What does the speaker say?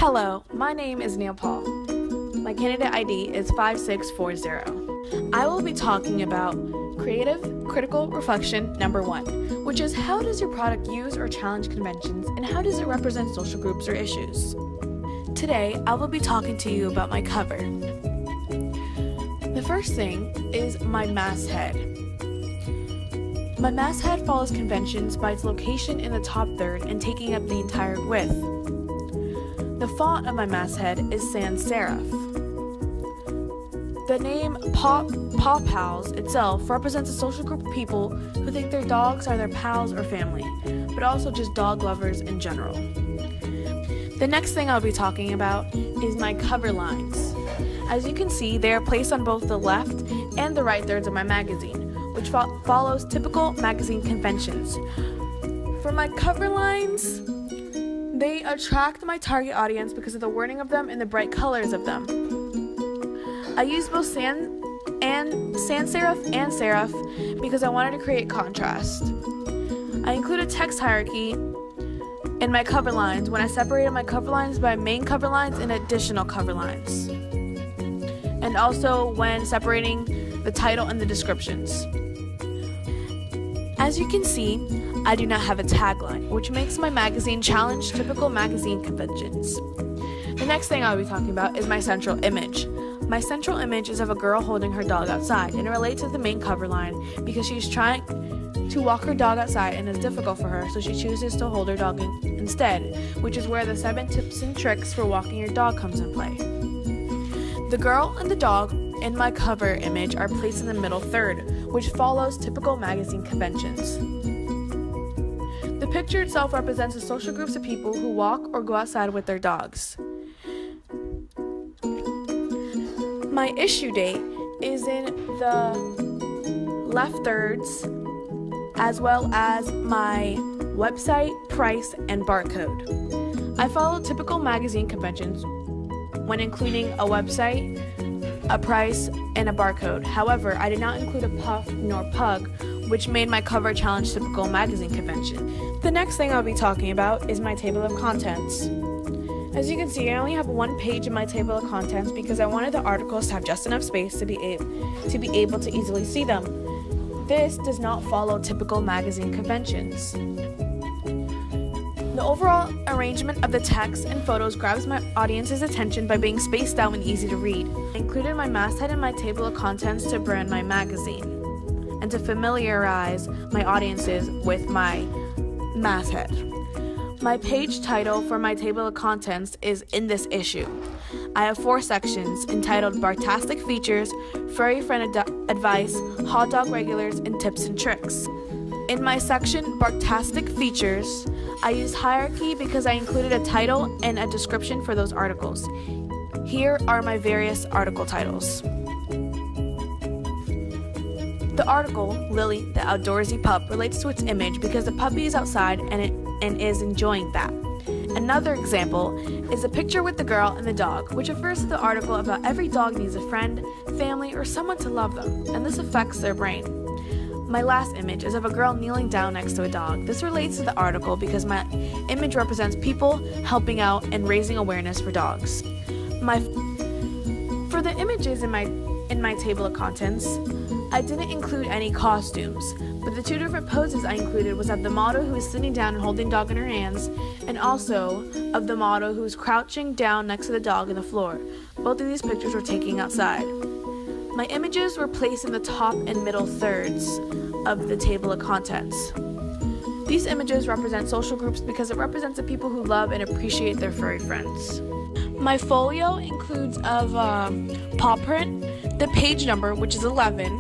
Hello, my name is Neil Paul. My candidate ID is 5640. I will be talking about creative critical reflection number 1, which is how does your product use or challenge conventions and how does it represent social groups or issues? Today, I will be talking to you about my cover. The first thing is my masthead. My masthead follows conventions by its location in the top third and taking up the entire width. The font of my masthead is sans serif. The name Paw Pals itself represents a social group of people who think their dogs are their pals or family, but also just dog lovers in general. The next thing I'll be talking about is my cover lines. As you can see, they are placed on both the left and the right thirds of my magazine, which follows typical magazine conventions. For my cover lines, they attract my target audience because of the wording of them and the bright colors of them. I use both sans serif and serif because I wanted to create contrast. I included text hierarchy in my cover lines when I separated my cover lines by main cover lines and additional cover lines, and also when separating the title and the descriptions. As you can see, I do not have a tagline, which makes my magazine challenge typical magazine conventions. The next thing I'll be talking about is my central image. My central image is of a girl holding her dog outside, and it relates to the main cover line because she's trying to walk her dog outside and it's difficult for her, so she chooses to hold her dog instead, which is where the 7 tips and tricks for walking your dog comes in play. The girl and the dog in my cover image are placed in the middle third, which follows typical magazine conventions. The picture itself represents the social groups of people who walk or go outside with their dogs. My issue date is in the left thirds, as well as my website, price, and barcode. I follow typical magazine conventions when including a website, a price, and a barcode. However, I did not include a puff nor pug, which made my cover challenge typical magazine convention. The next thing I'll be talking about is my table of contents. As you can see, I only have one page in my table of contents because I wanted the articles to have just enough space to be able to easily see them. This does not follow typical magazine conventions. The overall arrangement of the text and photos grabs my audience's attention by being spaced out and easy to read. I included my masthead in my table of contents to brand my magazine and to familiarize my audiences with my masthead. My page title for my table of contents is In This Issue. I have 4 sections entitled Bartastic Features, Furry Friend Advice, Hot Dog Regulars, and Tips and Tricks. In my section Bartastic Features, I used hierarchy because I included a title and a description for those articles. Here are my various article titles. The article, Lily, the Outdoorsy Pup, relates to its image because the puppy is outside and is enjoying that. Another example is a picture with the girl and the dog, which refers to the article about every dog needs a friend, family, or someone to love them, and this affects their brain. My last image is of a girl kneeling down next to a dog. This relates to the article because my image represents people helping out and raising awareness for dogs. For the images in my table of contents, I didn't include any costumes, but the 2 different poses I included was of the model who is sitting down and holding the dog in her hands, and also of the model who is crouching down next to the dog on the floor. Both of these pictures were taken outside. My images were placed in the top and middle thirds of the table of contents. These images represent social groups because it represents the people who love and appreciate their furry friends. My folio includes of paw print, the page number, which is 11,